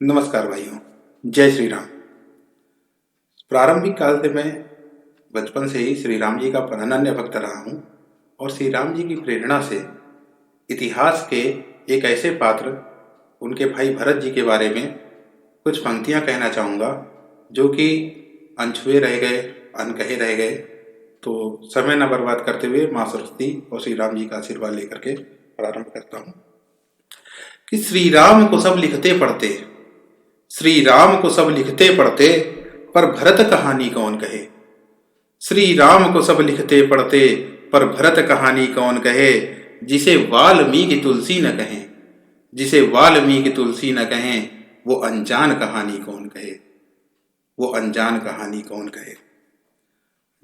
नमस्कार भाइयों, जय श्री राम। प्रारंभिक काल से मैं बचपन से ही श्री राम जी का अनन्य भक्त रहा हूँ और श्री राम जी की प्रेरणा से इतिहास के एक ऐसे पात्र उनके भाई भरत जी के बारे में कुछ पंक्तियाँ कहना चाहूँगा जो कि अनछुए रह गए, अनकहे रह गए। तो समय न बर्बाद करते हुए माँ सरस्वती और श्री राम जी का आशीर्वाद लेकर के प्रारंभ करता हूँ कि श्री राम को सब लिखते पढ़ते, श्री राम को सब लिखते पढ़ते, पर भरत कहानी कौन कहे। श्री राम को सब लिखते पढ़ते, पर भरत कहानी कौन कहे। जिसे वाल्मीकि तुलसी न कहें, जिसे वाल्मीकि तुलसी न कहें, वो अनजान कहानी कौन कहे, वो अनजान कहानी कौन कहे।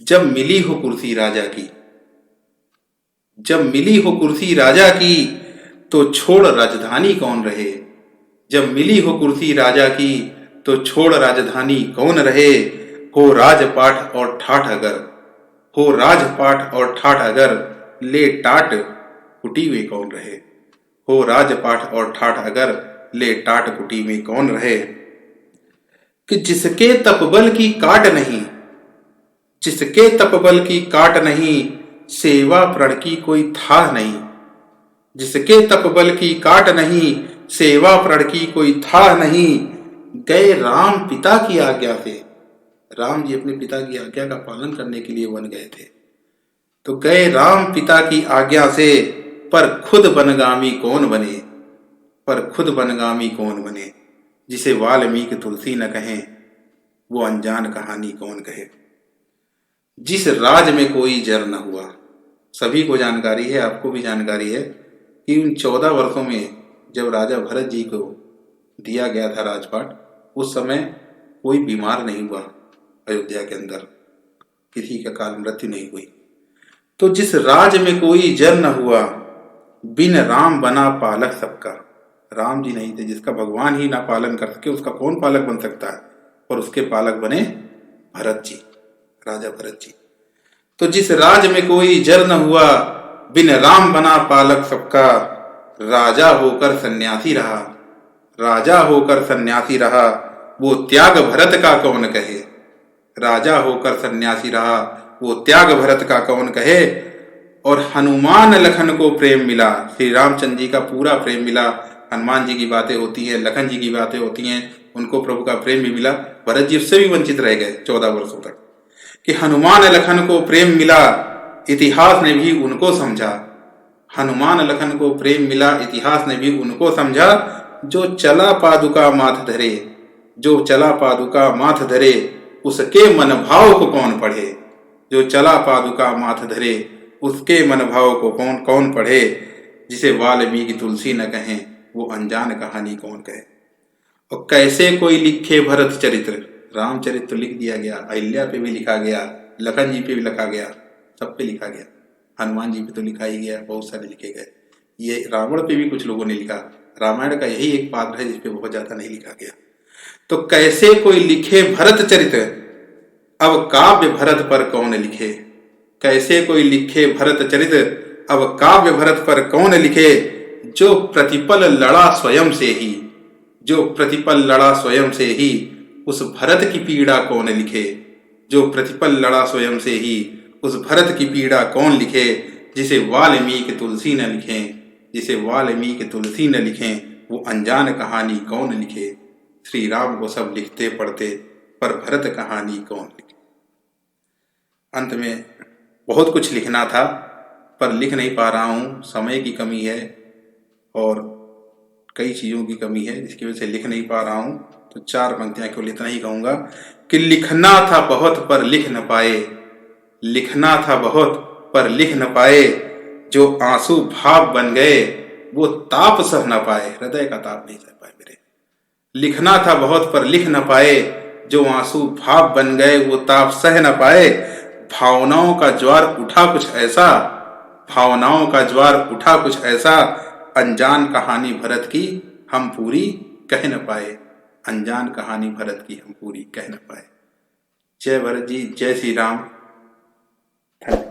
जब मिली हो कुर्सी राजा की, जब मिली हो कुर्सी राजा की, तो छोड़ राजधानी कौन रहे। जब मिली हो कुर्सी राजा की, तो छोड़ राजधानी कौन रहे। हो राजपाट और ठाठ अगर, हो राजपाट और ठाठ अगर, ले टाट कुटी में कौन रहे। हो राजपाट और ठाठ अगर, ले टाट कुटी में कौन रहे। कि जिसके तपबल की काट नहीं, जिसके तपबल की काट नहीं, सेवा प्रण की कोई था नहीं। जिसके तपबल की काट नहीं, सेवा प्रण की कोई था नहीं। गए राम पिता की आज्ञा से, राम जी अपने पिता की आज्ञा का पालन करने के लिए वन गए थे। तो गए राम पिता की आज्ञा से, पर खुद बनगामी कौन बने, पर खुद बनगामी कौन बने। जिसे वाल्मीकि तुलसी न कहें, वो अनजान कहानी कौन कहे। जिस राज में कोई जर न हुआ, सभी को जानकारी है, आपको भी जानकारी है कि उन 14 वर्षों में जब राजा भरत जी को दिया गया था राजपाट, उस समय कोई बीमार नहीं हुआ अयोध्या के अंदर, किसी का काल मृत्यु नहीं हुई। तो जिस राज में कोई जर न हुआ, बिन राम बना पालक सबका। राम जी नहीं थे, जिसका भगवान ही ना पालन कर सके उसका कौन पालक बन सकता है। और उसके पालक बने भरत जी, राजा भरत जी। तो जिस राज में कोई जर न हुआ, बिन राम बना पालक सबका। राजा होकर सन्यासी रहा, राजा होकर सन्यासी रहा, वो त्याग भरत का कौन कहे। राजा होकर सन्यासी रहा, वो त्याग भरत का कौन कहे। और हनुमान लखन को प्रेम मिला, श्री रामचंद्र जी का पूरा प्रेम मिला। हनुमान जी की बातें होती हैं, लखन जी की बातें होती हैं, उनको प्रभु का प्रेम भी मिला। भरत जी उससे भी वंचित रह गए 14 वर्षों तक। कि हनुमान लखन को प्रेम मिला, इतिहास ने भी उनको समझा। हनुमान लखन को प्रेम मिला, इतिहास ने भी उनको समझा। जो चला पादुका माथ धरे, जो चला पादुका माथ धरे, उसके मन भाव को कौन पढ़े। जो चला पादुका माथ धरे, उसके मन भाव को कौन कौन पढ़े। जिसे वाल्मीकि तुलसी न कहें, वो अनजान कहानी कौन कहे। और कैसे कोई लिखे भरत चरित्र, रामचरित्र लिख दिया गया, अहिल्या पे भी लिखा गया, लखन जी पे भी लिखा गया, सब पे लिखा गया। हनुमान जी पे तो लिखा ही गया, बहुत सारे लिखे गए। ये रावण पे भी कुछ लोगों ने लिखा। रामायण का यही एक पात्र है जिसपे बहुत ज्यादा नहीं लिखा गया। तो कैसे कोई लिखे भरत चरित्र, अब काव्य भरत पर कौन लिखे। कैसे कोई लिखे भरत चरित्र, अब काव्य भरत पर कौन लिखे। जो प्रतिपल लड़ा स्वयं से ही, जो प्रतिपल लड़ा स्वयं से ही, उस भरत की पीड़ा कौन लिखे। जो प्रतिपल लड़ा स्वयं से ही, उस भरत की पीड़ा कौन लिखे। जिसे वाल्मीकि तुलसी न लिखें, जिसे वाल्मीकि तुलसी न लिखें, वो अनजान कहानी कौन लिखे। श्री राम को सब लिखते पढ़ते, पर भरत कहानी कौन लिखे। अंत में बहुत कुछ लिखना था, पर लिख नहीं पा रहा हूँ, समय की कमी है और कई चीज़ों की कमी है, जिसकी वजह से लिख नहीं पा रहा हूँ। तो 4 पंक्तियाँ केवल इतना ही कहूँगा कि लिखना था बहुत पर लिख न पाए, लिखना था बहुत पर लिख न पाए। जो आंसू भाव बन गए, वो ताप सह न पाए। हृदय का ताप नहीं सह पाए मेरे। लिखना था बहुत पर लिख न पाए, जो आंसू भाव बन गए, वो ताप सह न पाए। भावनाओं का ज्वार उठा कुछ ऐसा, भावनाओं का ज्वार उठा कुछ ऐसा, अनजान कहानी भरत की हम पूरी कह न पाए। अनजान कहानी भरत की हम पूरी कह न पाए। जय भरत जी, जय श्री राम। धन्यवाद।